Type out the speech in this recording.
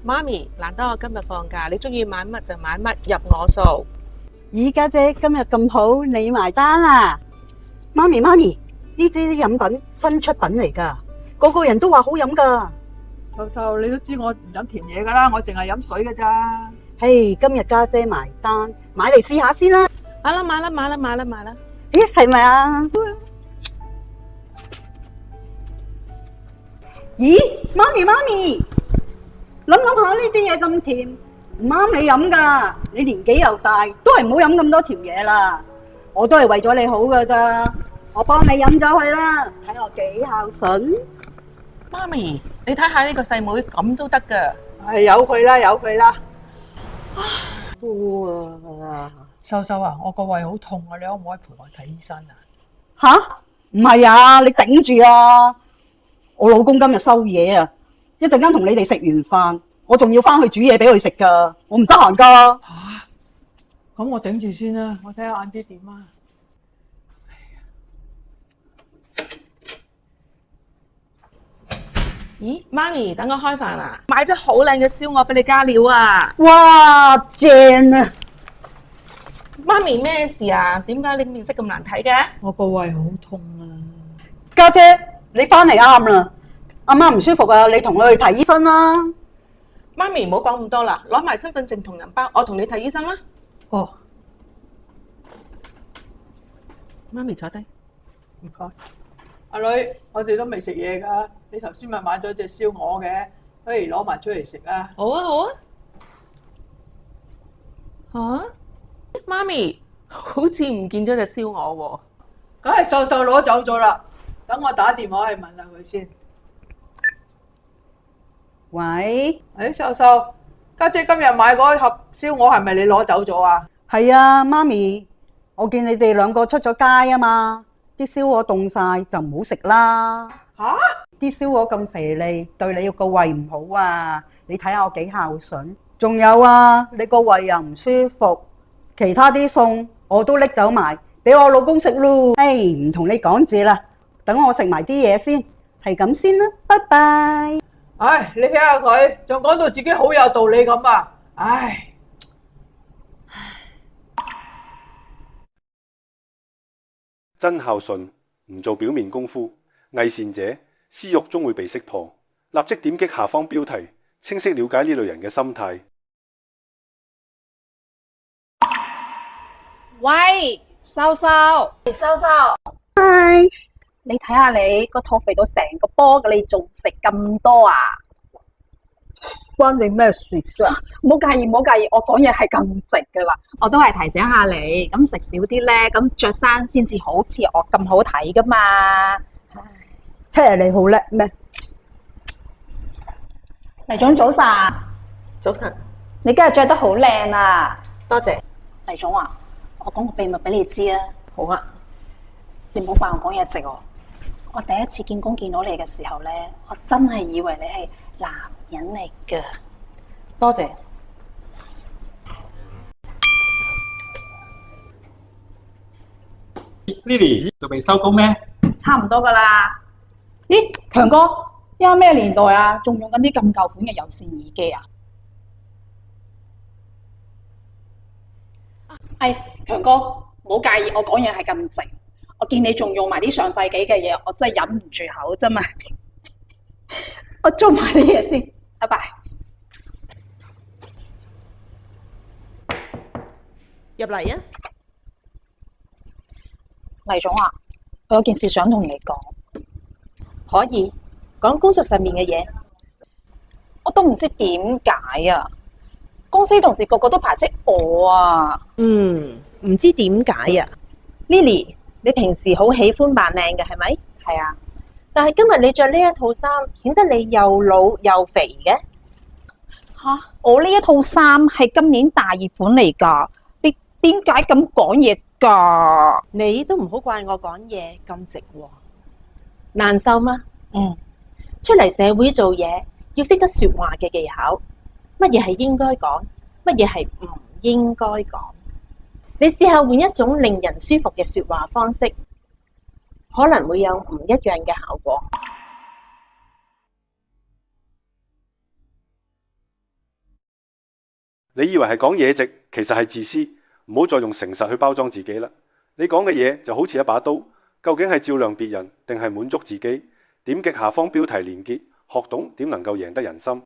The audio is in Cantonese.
媽咪，難得我今日放假，你中意買乜就買乜，入我數。咦，家姐今日咁好，你埋單啊？媽咪，呢支飲品新出品嚟㗎，個個人都話好飲㗎。秀秀，你都知我唔飲甜嘢㗎啦，我淨係飲水㗎咋。嘿，今日家姐埋單，買嚟試下先啦。買啦。咦，係咪啊？咦，媽咪，諗下呢啲嘢咁甜，唔啱你飲㗎。你年紀又大，都係唔好飲咁多甜嘢啦。我都係為咗你好㗎咋，我幫你飲咗佢啦，睇我幾孝順。媽咪，你睇下呢個細妹咁都得㗎。係由佢啦。哇！秀秀啊，我個胃好痛啊，你可唔可以陪我睇醫生啊？吓？唔係啊，你頂住啊！我老公今日收嘢啊，一陣間同你哋食完飯，我仲要翻去煮嘢俾佢食㗎，我唔得閒㗎。咁我頂住先啦，我睇下晏啲點啊。咦，媽咪，等我開飯啦！買咗好靚嘅燒鵝俾你加料啊！哇，正啊！媽咪咩事啊？點解你面色咁難睇嘅？我個胃好痛啊！家姐，你翻嚟啱啦，阿媽唔舒服啊，你同佢去睇醫生啦。媽咪唔好講咁多啦，攞埋身份證同銀包，我同你睇醫生啦。哦，媽咪坐低。唔該。阿女，我哋都未食嘢㗎，你頭先咪買咗隻燒鵝嘅，不如攞埋出嚟食啊！好啊。嚇？媽咪，好似唔見咗隻燒鵝喎。梗係秀秀攞走咗啦，等我打電話去問下佢先。喂，秀秀，家姐今日買嗰盒燒鵝係咪你攞走咗啊？係啊，媽咪，我見你哋兩個出咗街啊嘛，啲燒鵝凍晒就唔好食啦。吓？啲燒鵝咁肥膩，對你個胃唔好啊！你睇下我幾孝順。仲有啊，你個胃又唔舒服，其他啲餸我都拎走埋，俾我老公食咯。唔同你講字啦，等我食埋啲嘢先，係咁先啦，拜拜。唉，你睇下佢，仲講到自己好有道理咁啊！唉，真孝順，唔做表面功夫，偽善者，私慾終會被識破。立即點擊下方標題，清晰了解呢類人嘅心態。喂，秀秀，嗨，你睇下你個肚肥到成個波嘅，你仲食咁多啊？關你咩事啫？唔好介意，我講嘢係咁直噶啦。我都係提醒下你，咁食少啲咧，咁着衫先至好似我咁好睇噶嘛。即係你好叻咩？黎總早晨，早晨，你今日着得好靚啊！多謝。黎總啊，我講個秘密俾你知啊。好啊。你唔好怪我講嘢直喎。我第一次見工見到你嘅時候咧，我真係以為你係男人嚟㗎。多謝。Lily 仲未收工咩？差唔多㗎啦。咦，強哥，而家咩年代啊？仲用緊啲咁舊款嘅有線耳機啊？強哥，唔好介意，我講嘢係咁直。我見你仲用埋啲上世紀嘅嘢，我真係忍唔住口啫嘛。我做埋啲嘢先，拜拜。入嚟啊！黎總啊，我有件事想同你講。可以講工作上面嘅嘢。我都唔知點解啊，公司同事個個都排斥我啊。唔知點解啊 ？Lily，你平時好喜歡扮靚嘅係咪？係啊。但係今日你着呢一套衫，顯得你又老又肥嘅。吓，我呢一套衫係今年大熱款嚟㗎，你點解咁講嘢㗎？你都唔好怪我講嘢咁直喎。難受嗎？出嚟社會做嘢，要識得說話嘅技巧，乜嘢係應該講，乜嘢係唔應該講。你試下換一種令人舒服嘅說話方式，可能會有唔一樣嘅效果。你以為係講嘢直，其實係自私。唔好再用誠實去包裝自己啦。你講嘅嘢就好似一把刀，究竟係照亮別人定係滿足自己？點擊下方標題連結，學懂點能夠贏得人心。